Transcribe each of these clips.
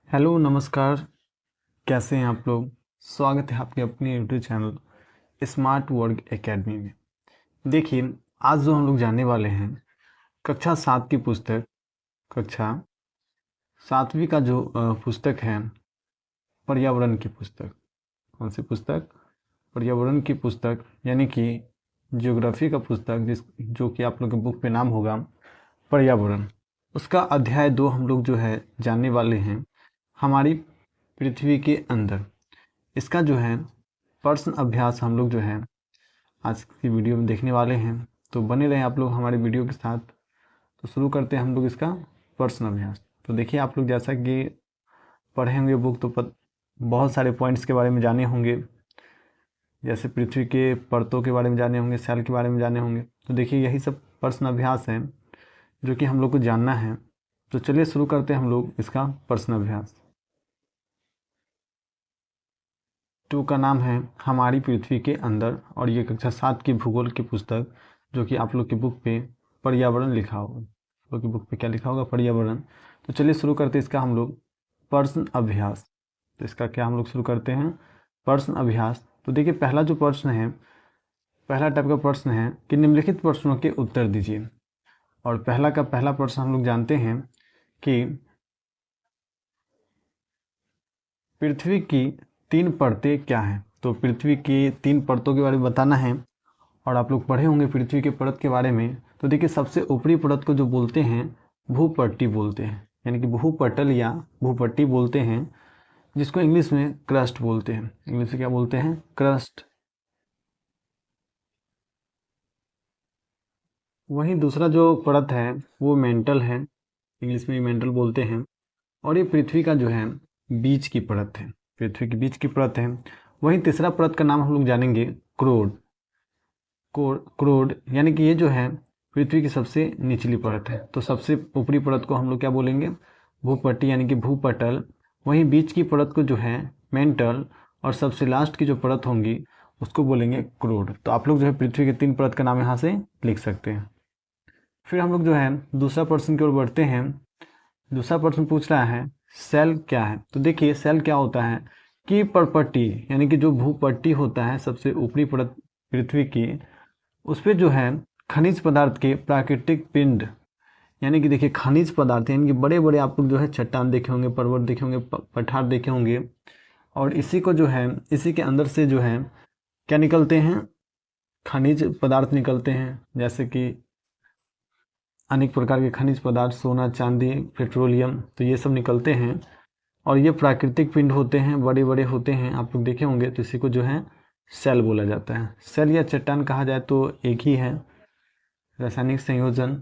Hello नमस्कार। कैसे हैं आप लोग। स्वागत है आपके अपने YouTube channel smart work academy में। देखिए, आज जो हम लोग जानने वाले हैं कक्षा 7 की पुस्तक, कक्षा 7वीं का जो पुस्तक है पर्यावरण की पुस्तक। कौन सी पुस्तक? पर्यावरण की पुस्तक, यानी कि ज्योग्राफी का पुस्तक, जो कि आप लोग के बुक पे नाम होगा पर्यावरण। उसका अध्याय 2 हम लोग जो है जानने वाले हैं, हमारी पृथ्वी के अंदर। इसका जो है प्रश्न अभ्यास हम लोग जो है आज की वीडियो में देखने वाले हैं, तो बने रहें आप लोग हमारे वीडियो के साथ। तो शुरू करते हैं हम लोग इसका प्रश्न अभ्यास। तो देखिए, आप लोग जैसा कि पढ़े होंगे बुक तो बहुत सारे पॉइंट्स के बारे में जाने होंगे, जैसे पृथ्वी के परतों के बारे में जाने होंगे, सेल के बारे में जाने होंगे। तो देखिए, यही सब प्रश्न अभ्यास है जो कि हम लोग को जानना है। तो चलिए शुरू करते हैं हम लोग इसका प्रश्न अभ्यास। 2 का नाम है हमारी पृथ्वी के अंदर, और ये कक्षा 7 की भूगोल की पुस्तक, जो कि आप लोग की बुक पे पर्यावरण लिखा होगा। आप लोग की बुक पे क्या लिखा होगा? पर्यावरण। तो चलिए शुरू करते हैं इसका हम लोग प्रश्न अभ्यास। तो इसका क्या हम लोग शुरू करते हैं? प्रश्न अभ्यास। तो देखिए, पहला जो प्रश्न है, पहला टाइप का प्रश्न है कि निम्नलिखित प्रश्नों के उत्तर दीजिए। और पहला प्रश्न हम लोग जानते हैं कि पृथ्वी की 3 परतें क्या हैं। तो पृथ्वी की 3 परतों के बारे में बताना है, और आप लोग पढ़े होंगे पृथ्वी के परत के बारे में। तो देखिए, सबसे ऊपरी परत को जो बोलते हैं भूपट्टी बोलते हैं, यानी कि भूपटल या भूपट्टी बोलते हैं, जिसको इंग्लिश में क्रस्ट बोलते हैं। इंग्लिश में क्या बोलते हैं? क्रस्ट। वहीं दूसरा जो परत है वो मेंटल है, इंग्लिश में मेंटल बोलते हैं। और ये पृथ्वी का जो है बीच की परत है, पृथ्वी की बीच की परत है। वहीं तीसरा परत का नाम हम लोग जानेंगे क्रोड। क्रोड यानी कि ये जो है पृथ्वी की सबसे निचली परत है। तो सबसे ऊपरी परत को हम लोग क्या बोलेंगे? भूपट्टी, यानी कि भूपटल। वहीं बीच की परत को जो है मेंटल, और सबसे लास्ट की जो परत होंगी उसको बोलेंगे क्रोड। तो आप लोग जो है पृथ्वी के 3 परत का नाम यहाँ से लिख सकते हैं। फिर हम लोग जो है दूसरा प्रश्न की ओर बढ़ते हैं। दूसरा प्रश्न पूछ रहा है सेल क्या है। तो देखिए, सेल क्या होता है कि परपट्टी, यानी कि जो भूपट्टी होता है सबसे ऊपरी परत पृथ्वी की, उस पर जो है खनिज पदार्थ के प्राकृतिक पिंड, यानी कि देखिए खनिज पदार्थ, यानी कि बड़े बड़े आप लोग जो है चट्टान देखे होंगे, पर्वत देखे होंगे, पठार देखे होंगे। और इसी को जो है, इसी के अंदर से जो है क्या निकलते हैं? खनिज पदार्थ निकलते हैं, जैसे कि अनेक प्रकार के खनिज पदार्थ, सोना, चांदी, पेट्रोलियम, तो ये सब निकलते हैं। और ये प्राकृतिक पिंड होते हैं, बड़े बड़े होते हैं, आप लोग देखे होंगे। तो इसी को जो है सेल बोला जाता है। सेल या चट्टान कहा जाए तो एक ही है, रासायनिक संयोजन।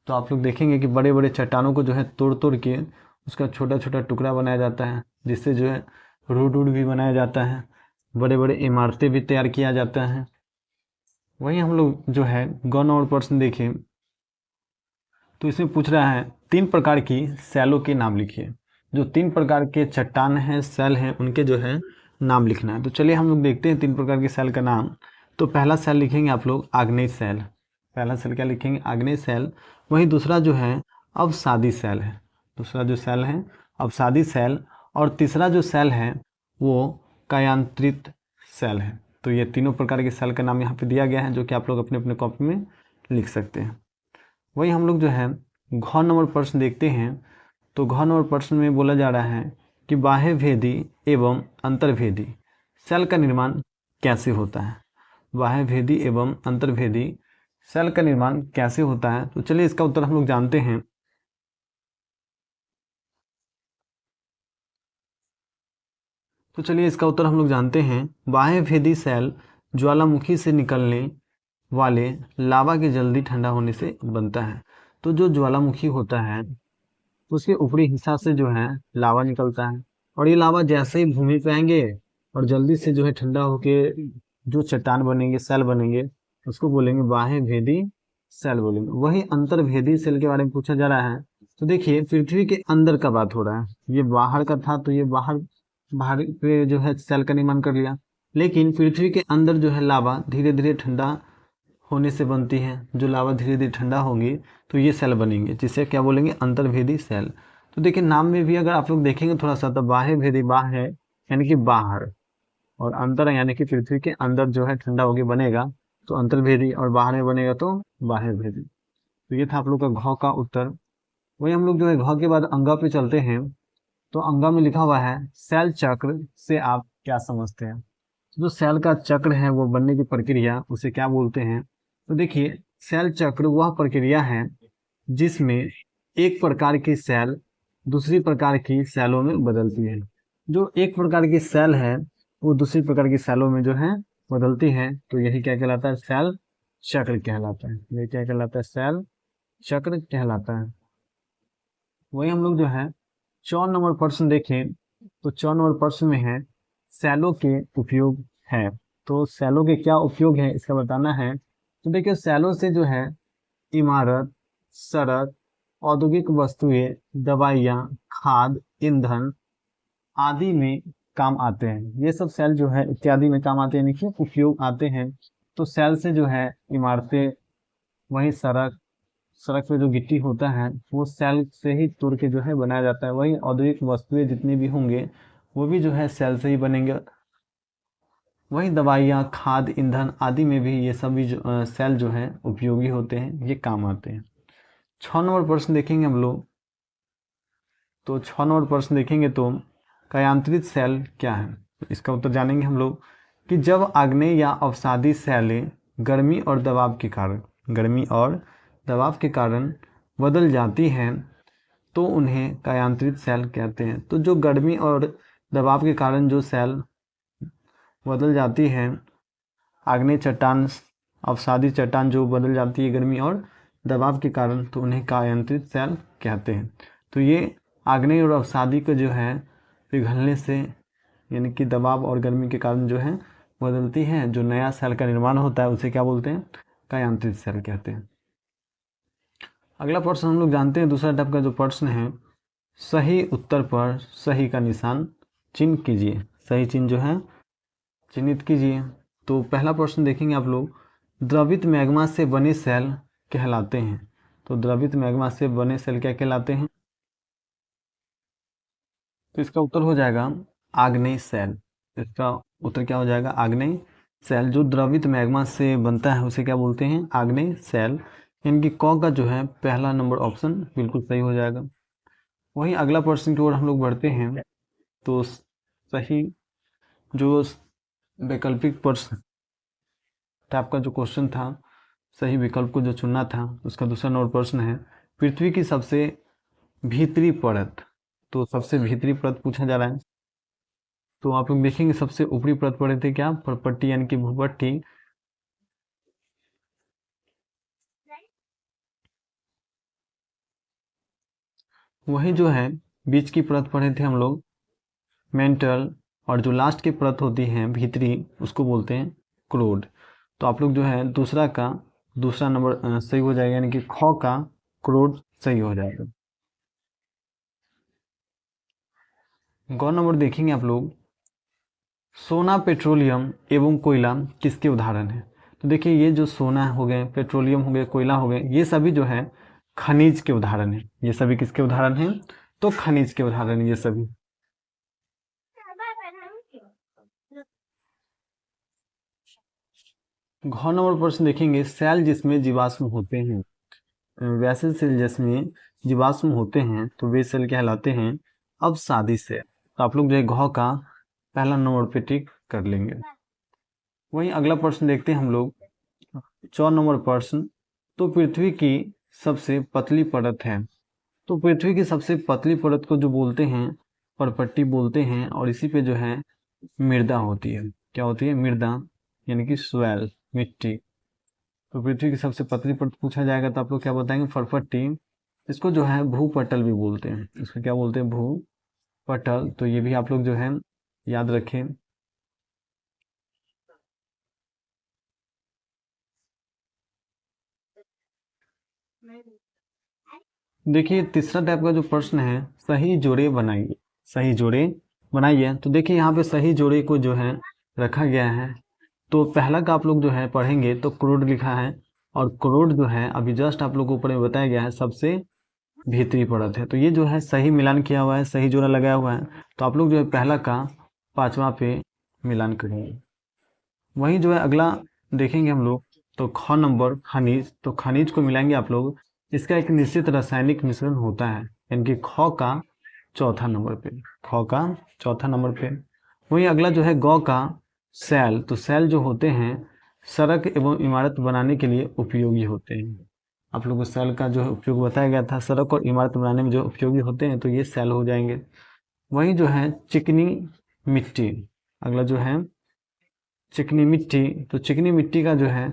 तो आप लोग देखेंगे कि बड़े बड़े चट्टानों को जो है तोड़ तोड़ के उसका छोटा छोटा टुकड़ा बनाया जाता है, जिससे जो है रोड वूड भी बनाया जाता है, बड़े बड़े इमारतें भी तैयार किया जाता है। वहीं हम लोग जो है गौन और प्रश्न देखें तो इसमें पूछ रहा है 3 प्रकार की सेलों के नाम लिखिए। जो 3 प्रकार के चट्टान हैं, सेल हैं, उनके जो है नाम लिखना है। तो चलिए हम लोग देखते हैं 3 प्रकार के सेल का नाम। तो पहला सेल लिखेंगे आप लोग आग्नेय सेल। पहला सेल क्या लिखेंगे? आग्नेय सेल। वहीं दूसरा जो है अवसादी सेल है। दूसरा जो सेल है अवसादी सेल। और तीसरा जो सेल है वो कायांतरित सेल है। तो ये तीनों प्रकार के सेल का नाम यहाँ पे दिया गया है, जो कि आप लोग अपने अपने कॉपी में लिख सकते हैं। वही हम लोग जो है घ नंबर प्रश्न देखते हैं। तो घ नंबर प्रश्न में बोला जा रहा है कि बाह्य भेदी एवं अंतर्भेदी सेल का निर्माण कैसे होता है। बाह्य भेदी एवं अंतर्भेदी सेल का निर्माण कैसे होता है? तो चलिए इसका उत्तर हम लोग जानते हैं। तो चलिए इसका उत्तर हम लोग जानते हैं। बाह्य भेदी सेल ज्वालामुखी से निकलने वाले लावा के जल्दी ठंडा होने से बनता है। तो जो ज्वालामुखी होता है उसके ऊपरी हिस्सा से जो है लावा निकलता है, और ये लावा जैसे ही भूमि पे आएंगे और जल्दी से जो है ठंडा होके जो चट्टान बनेंगे, सेल बनेंगे, उसको बोलेंगे बाह्य भेदी सेल बोलेंगे। वही अंतर्भेदी सेल के बारे में पूछा जा रहा है। तो देखिए, पृथ्वी के अंदर का बात हो रहा है, ये बाहर का था तो ये बाहर बाहर पे जो है सेल का निर्माण कर लिया। लेकिन पृथ्वी के अंदर जो है लावा धीरे धीरे ठंडा होने से बनती है। जो लावा धीरे धीरे ठंडा होंगी तो ये सेल बनेंगे, जिसे क्या बोलेंगे? अंतर्भेदी सेल। तो देखिए नाम में भी अगर आप लोग देखेंगे थोड़ा सा, तो बाह्य भेदी, बाह्य है यानी कि बाहर, और अंतर यानी कि पृथ्वी के अंदर जो है ठंडा होके बनेगा तो अंतर्भेदी, और बाहर में बनेगा तो बाह्य भेदी। तो ये था आप लोग का घ का उत्तर। वही हम लोग जो है घ के बाद अंगा पे चलते हैं। तो अंगा में लिखा हुआ है सेल चक्र से आप क्या समझते हैं। जो सेल का चक्र है वो बनने की प्रक्रिया उसे क्या बोलते हैं। तो देखिए सेल चक्र वह प्रक्रिया है जिसमें एक प्रकार की सेल दूसरी प्रकार की सेलों में बदलती है। जो एक प्रकार की सेल है वो दूसरी प्रकार की सेलों में जो है बदलती है, तो यही क्या कहलाता है, सेल चक्र कहलाता है। ये क्या कहलाता है, सेल चक्र कहलाता है। वही हम लोग जो है 4 नंबर प्रश्न देखें, तो 4 नंबर प्रश्न में है सेलों के उपयोग है। तो सेलों के क्या उपयोग है इसका बताना है। तो देखिए सेलों से जो है इमारत, सड़क, औद्योगिक वस्तुएं, दवाइयाँ, खाद, ईंधन आदि में काम आते हैं। ये सब सेल जो है इत्यादि में काम आते हैं, यानी कि उपयोग आते हैं। तो सेल से जो है इमारतें, वही सड़क, सड़क पे जो गिट्टी होता है वो सेल से ही तोड़ के जो है बनाया जाता है। वही औद्योगिक वस्तुएं जितनी भी होंगे वो भी जो है सेल से ही बनेंगे। वही दवाइयाँ, खाद, ईंधन आदि में भी ये सभी सेल जो है उपयोगी होते हैं, ये काम आते हैं। 6 नंबर प्रश्न देखेंगे हम लोग। तो 6 नंबर प्रश्न देखेंगे तो कयांत्रित सेल क्या है। तो इसका उत्तर जानेंगे हम लोग कि जब आग्नेय या अवसादी सेलें गर्मी और दबाव के कारण बदल जाती हैं तो उन्हें कयांत्रित सेल कहते हैं। तो जो गर्मी और दबाव के कारण जो सेल बदल जाती है, आग्नेय चट्टान, अवसादी चट्टान जो बदल जाती है गर्मी और दबाव के कारण, तो उन्हें कयांत्रित सेल कहते हैं। तो ये आग्नेय और अवसादी को जो है पिघलने से, यानी कि दबाव और गर्मी के कारण जो है बदलती है, जो नया सेल का निर्माण होता है उसे क्या बोलते हैं, कयांत्रित सेल कहते हैं। अगला प्रश्न हम लोग जानते हैं, दूसरा टाइप का जो प्रश्न है, सही उत्तर पर सही का निशान चिन्ह कीजिए। सही चिन्ह जो है चिन्हित कीजिए। तो पहला प्रश्न देखेंगे आप लोग, द्रवित मैग्मा से बने सेल कहलाते हैं। तो द्रवित मैग्मा से बने सेल क्या कहलाते हैं। तो इसका उत्तर हो जाएगा आग्नेय सेल। इसका उत्तर क्या हो जाएगा, आग्नेय सेल। जो द्रवित मैग्मा से बनता है उसे क्या बोलते हैं, आग्नेय सेल। यानी कि क का जो है पहला नंबर ऑप्शन बिल्कुल सही हो जाएगा। वहीं अगला प्रश्न की ओर हम लोग बढ़ते हैं। तो सही जो वैकल्पिक प्रश्न टाइप का जो क्वेश्चन था, सही विकल्प को जो चुनना था, उसका दूसरा नंबर प्रश्न है, पृथ्वी की सबसे भीतरी परत। तो सबसे भीतरी परत पूछा जा रहा है। तो आप लोग देखेंगे सबसे ऊपरी परत पड़े थे क्या, परपट्टी यानी कि भूपट्टी। वही जो है बीच की परत पढ़े थे हम लोग मेंटल, और जो लास्ट की परत होती है भीतरी उसको बोलते हैं क्रोड। तो आप लोग जो है दूसरा का दूसरा नंबर सही हो जाएगा, यानी कि ख का क्रोड सही हो जाएगा। गौ नंबर देखेंगे आप लोग, सोना, पेट्रोलियम एवं कोयला किसके उदाहरण हैं। तो देखिए ये जो सोना हो गए, पेट्रोलियम हो गए, कोयला हो गए, ये सभी जो है खनिज के उदाहरण हैं। ये सभी किसके उदाहरण हैं, तो खनिज के उदाहरण हैं ये सभी। घ नंबर प्रश्न देखेंगे, सेल जिसमें जीवाश्म होते हैं, वैसे सेल जिसमें जीवाश्म होते हैं तो वे सेल कहलाते हैं अवसादी सेल। तो आप लोग जो है घ का पहला नंबर पे टिक कर लेंगे। वहीं अगला प्रश्न देखते हैं हम लोग, 4 नंबर प्रश्न, तो पृथ्वी की सबसे पतली परत है। तो पृथ्वी की सबसे पतली परत को जो बोलते हैं परपट्टी बोलते हैं, और इसी पे जो है मृदा होती है। क्या होती है, मृदा, यानी कि स्वेल, मिट्टी। तो पृथ्वी की सबसे पतली परत पूछा जाएगा तो आप लोग क्या बताएंगे, परपट्टी। इसको जो है भूपटल भी बोलते हैं। इसको क्या बोलते हैं, भूपटल। तो ये भी आप लोग जो है याद रखें। देखिए तीसरा टाइप का जो प्रश्न है, सही जोड़े बनाइए। सही जोड़े बनाइए। तो देखिए यहाँ पे सही जोड़े को जो है रखा गया है। तो पहला का आप लोग जो है पढ़ेंगे तो करोड़ लिखा है, और करोड़ जो है अभी जस्ट आप लोग को ऊपर में बताया गया है सबसे भीतरी परत है। तो ये जो है सही मिलान किया हुआ है, सही जोड़ा लगाया हुआ है। तो आप लोग जो है पहला का 5वां पे मिलान करेंगे। वहीं जो है अगला देखेंगे हम लोग, तो ख नंबर खनिज। तो खनिज को मिलाएंगे आप लोग, इसका एक निश्चित रासायनिक मिश्रण होता है, यानी कि ख का चौथा नंबर पे, ख का चौथा नंबर पे। वहीं अगला जो है गौ का सेल। तो सेल जो होते हैं सड़क एवं इमारत बनाने के लिए उपयोगी होते हैं। आप लोगों को सेल का जो है उपयोग बताया गया था, सड़क और इमारत बनाने में जो उपयोगी होते हैं, तो ये सेल हो जाएंगे। वहीं जो है चिकनी मिट्टी, अगला जो है चिकनी मिट्टी। तो चिकनी मिट्टी का जो है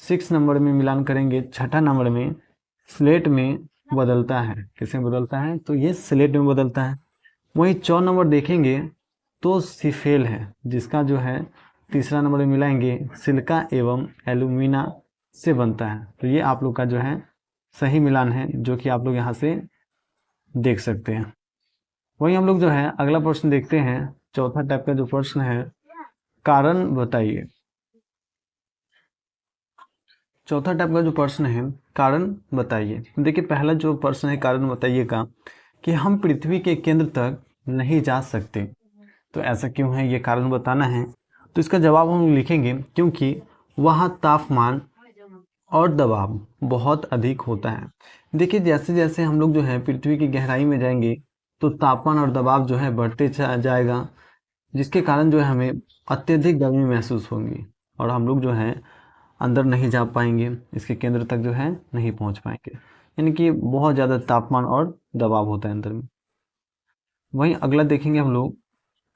6 नंबर में मिलान करेंगे, छठा नंबर में स्लेट में बदलता है। किसमें बदलता है? तो ये स्लेट में बदलता है। वहीं 4 नंबर देखेंगे तो सिफेल है, जिसका जो है तीसरा नंबर में मिलाएंगे सिलिका एवं एल्यूमिना से बनता है। तो ये आप लोग का जो है सही मिलान है, जो कि आप लोग यहाँ से देख सकते हैं। वहीं हम लोग जो है अगला प्रश्न देखते हैं। चौथा टाइप का जो प्रश्न है, कारण बताइए। चौथा टाइप का जो प्रश्न है, कारण बताइए। देखिए पहला जो प्रश्न है कारण बताइए का, कि हम पृथ्वी के केंद्र तक नहीं जा सकते। तो ऐसा क्यों है, ये कारण बताना है। तो इसका जवाब हम लिखेंगे क्योंकि वहाँ तापमान और दबाव बहुत अधिक होता है। देखिए जैसे जैसे हम लोग जो है पृथ्वी की गहराई में जाएंगे, तो तापमान और दबाव जो है बढ़ते जाएगा, जिसके कारण जो है हमें अत्यधिक गर्मी महसूस होगी, और हम लोग जो है अंदर नहीं जा पाएंगे, इसके केंद्र तक जो है नहीं पहुंच पाएंगे। यानी कि बहुत ज़्यादा तापमान और दबाव होता है अंदर में। वहीं अगला देखेंगे हम लोग,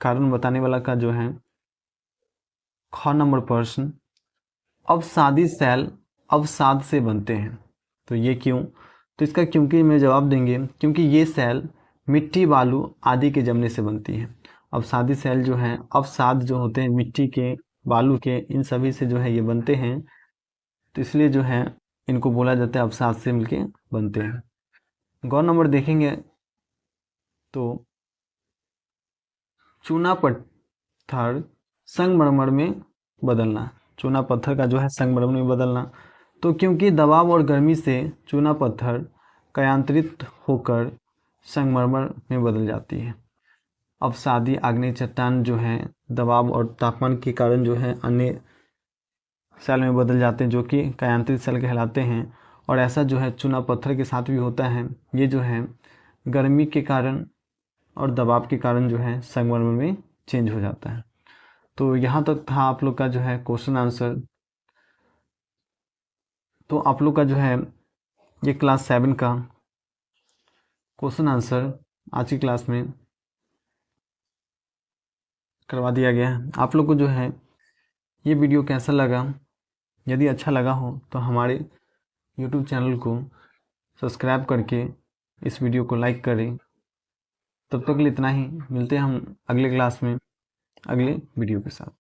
कारण बताने वाला का जो है ख नंबर प्रश्न, अवसादी सेल अवसाद से बनते हैं। तो ये क्यों? तो इसका क्योंकि में जवाब देंगे क्योंकि ये सेल मिट्टी बालू आदि के जमने से बनती है। अवसादी सेल जो हैं, अवसाद जो होते हैं मिट्टी के, बालू के, इन सभी से जो है ये बनते हैं। तो इसलिए जो है इनको बोला जाता है अवसाद से मिलके बनते हैं। गौ नंबर देखेंगे तो चूना पत्थर संगमरमर में बदलना। चूना पत्थर का जो है संगमरमर में बदलना, तो क्योंकि दबाव और गर्मी से चूना पत्थर कयांतरित होकर संगमरमर में बदल जाती है। अवसादी आग्नेय चट्टान जो है दबाव और तापमान के कारण जो है अन्य सेल में बदल जाते हैं, जो कि कयांतरित सेल कहलाते हैं। और ऐसा जो है चूना पत्थर के साथ भी होता है। ये जो है गर्मी के कारण और दबाव के कारण जो है संगमरमर में चेंज हो जाता है। तो यहाँ तक था आप लोग का जो है क्वेश्चन आंसर। तो आप लोग का जो है ये क्लास 7 का क्वेश्चन आंसर आज की क्लास में करवा दिया गया है। आप लोग को जो है ये वीडियो कैसा लगा? यदि अच्छा लगा हो तो हमारे YouTube चैनल को सब्सक्राइब करके इस वीडियो को लाइक करें। तब तक के लिए इतना ही, मिलते हैं हम अगले क्लास में अगले वीडियो के साथ।